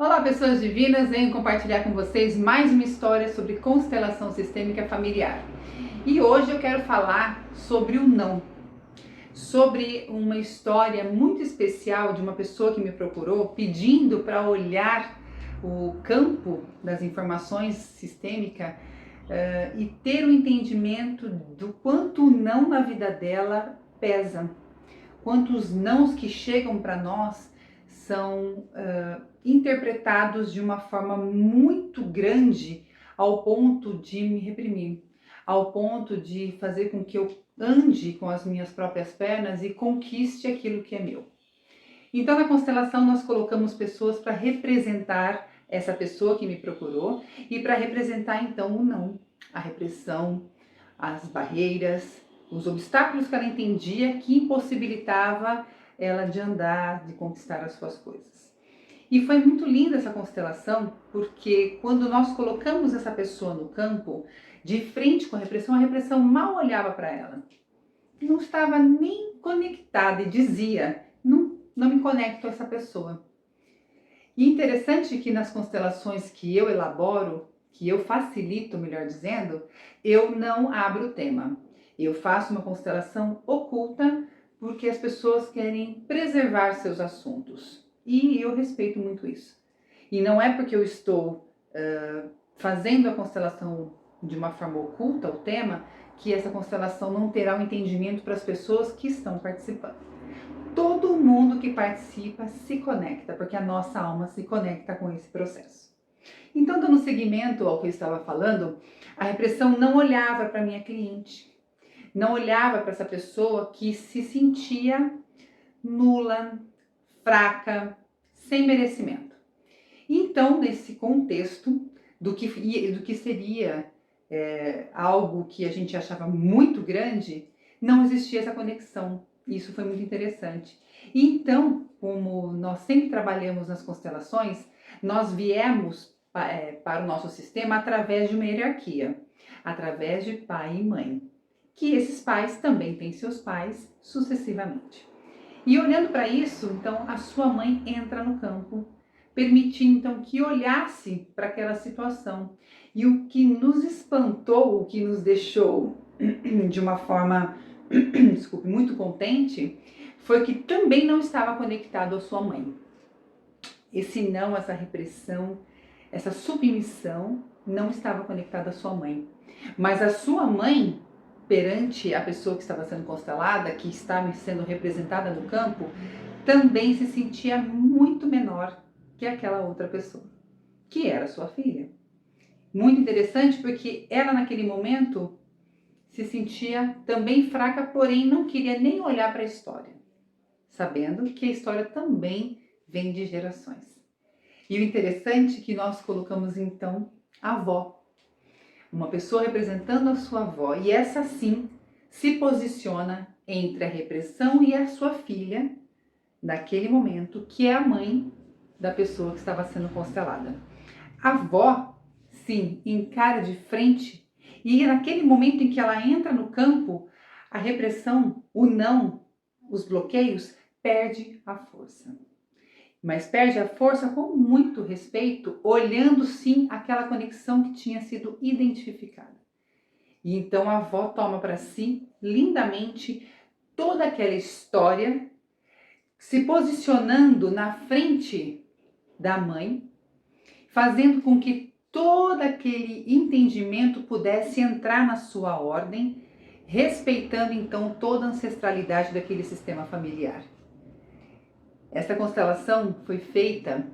Olá, pessoas divinas, venho compartilhar com vocês mais uma história sobre constelação sistêmica familiar. E hoje eu quero falar sobre o não, sobre uma história muito especial de uma pessoa que me procurou pedindo para olhar o campo das informações sistêmica e ter o entendimento do quanto o não na vida dela pesa, quantos nãos que chegam para nós são interpretados de uma forma muito grande ao ponto de me reprimir, ao ponto de fazer com que eu ande com as minhas próprias pernas e conquiste aquilo que é meu. Então, na constelação, nós colocamos pessoas para representar essa pessoa que me procurou e para representar, então, o não, a repressão, as barreiras, os obstáculos que ela entendia que impossibilitava ela de andar, de conquistar as suas coisas. E foi muito linda essa constelação, porque quando nós colocamos essa pessoa no campo, de frente com a repressão mal olhava para ela. Não estava nem conectada e dizia, não me conecto a essa pessoa. E interessante que nas constelações que eu elaboro, que eu facilito, melhor dizendo, eu não abro o tema. Eu faço uma constelação oculta porque as pessoas querem preservar seus assuntos. E eu respeito muito isso. E não é porque eu estou fazendo a constelação de uma forma oculta, o tema, que essa constelação não terá um entendimento para as pessoas que estão participando. Todo mundo que participa se conecta, porque a nossa alma se conecta com esse processo. Então, dando seguimento ao que eu estava falando, a repressão não olhava para minha cliente, não olhava para essa pessoa que se sentia nula, fraca, sem merecimento. Então, nesse contexto do que seria algo que a gente achava muito grande, não existia essa conexão. Isso foi muito interessante. E então, como nós sempre trabalhamos nas constelações, nós viemos para o nosso sistema através de uma hierarquia, através de pai e mãe, que esses pais também têm seus pais sucessivamente. E olhando para isso, então, a sua mãe entra no campo, permitindo então que olhasse para aquela situação. E o que nos espantou, o que nos deixou de uma forma desculpe, muito contente, foi que também não estava conectado à sua mãe. Esse não, essa repressão, essa submissão não estava conectada à sua mãe. Mas a sua mãe, perante a pessoa que estava sendo constelada, que estava sendo representada no campo, também se sentia muito menor que aquela outra pessoa, que era sua filha. Muito interessante porque ela naquele momento se sentia também fraca, porém não queria nem olhar para a história, sabendo que a história também vem de gerações. E o interessante é que nós colocamos então a avó, uma pessoa representando a sua avó, e essa sim se posiciona entre a repressão e a sua filha, naquele momento, que é a mãe da pessoa que estava sendo constelada. A avó, sim, encara de frente. E naquele momento em que ela entra no campo, a repressão, o não, os bloqueios, perde a força. Mas perde a força com muito respeito, olhando sim aquela conexão que tinha sido identificada. E então a avó toma para si, lindamente, toda aquela história, se posicionando na frente da mãe, fazendo com que todo aquele entendimento pudesse entrar na sua ordem, respeitando então toda a ancestralidade daquele sistema familiar. Essa constelação foi feita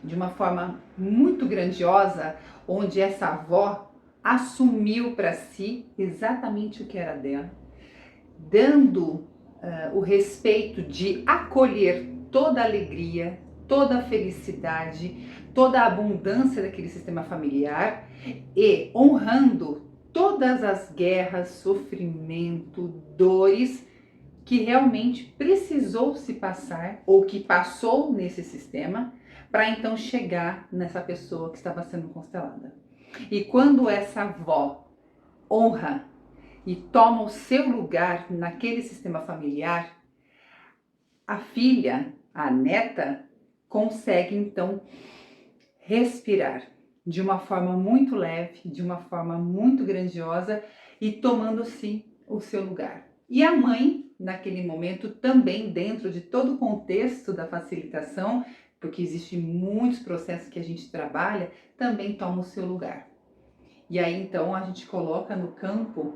de uma forma muito grandiosa, onde essa avó assumiu para si exatamente o que era dela, dando o respeito de acolher toda a alegria, toda a felicidade, toda a abundância daquele sistema familiar e honrando todas as guerras, sofrimento, dores que realmente precisou se passar ou que passou nesse sistema para então chegar nessa pessoa que estava sendo constelada. E quando essa avó honra e toma o seu lugar naquele sistema familiar, a filha, a neta, consegue então respirar de uma forma muito leve, de uma forma muito grandiosa e tomando-se o seu lugar. E a mãe, naquele momento, também dentro de todo o contexto da facilitação, porque existem muitos processos que a gente trabalha, também toma o seu lugar. E aí então a gente coloca no campo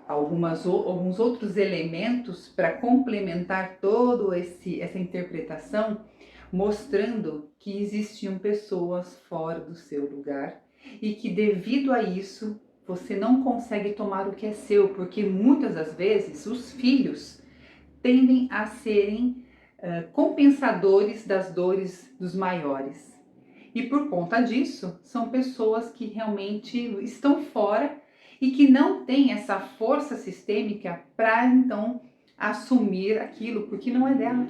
alguns outros elementos para complementar toda essa interpretação, mostrando que existiam pessoas fora do seu lugar e que devido a isso você não consegue tomar o que é seu, porque muitas das vezes os filhos tendem a serem compensadores das dores dos maiores. E por conta disso, são pessoas que realmente estão fora e que não têm essa força sistêmica para então assumir aquilo, porque não é dela.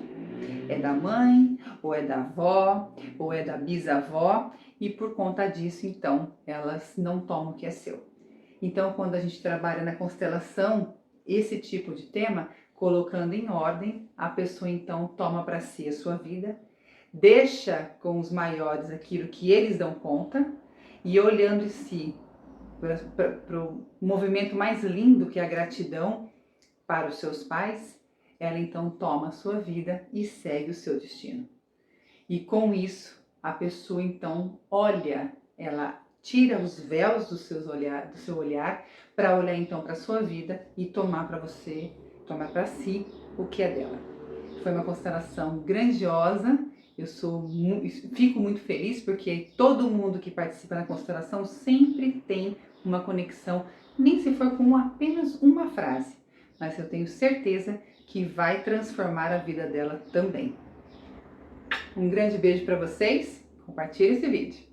É da mãe, ou é da avó, ou é da bisavó, e por conta disso, então, elas não tomam o que é seu. Então, quando a gente trabalha na constelação, esse tipo de tema, colocando em ordem, a pessoa então toma para si a sua vida, deixa com os maiores aquilo que eles dão conta e olhando em si para o movimento mais lindo que é a gratidão para os seus pais, ela então toma a sua vida e segue o seu destino. E com isso, a pessoa então olha, ela tira os véus do seu olhar para olhar então para a sua vida e tomar para para si o que é dela. Foi uma constelação grandiosa. Fico muito feliz porque todo mundo que participa da constelação sempre tem uma conexão, nem se for com apenas uma frase, mas eu tenho certeza que vai transformar a vida dela também. Um grande beijo para vocês, compartilhe esse vídeo.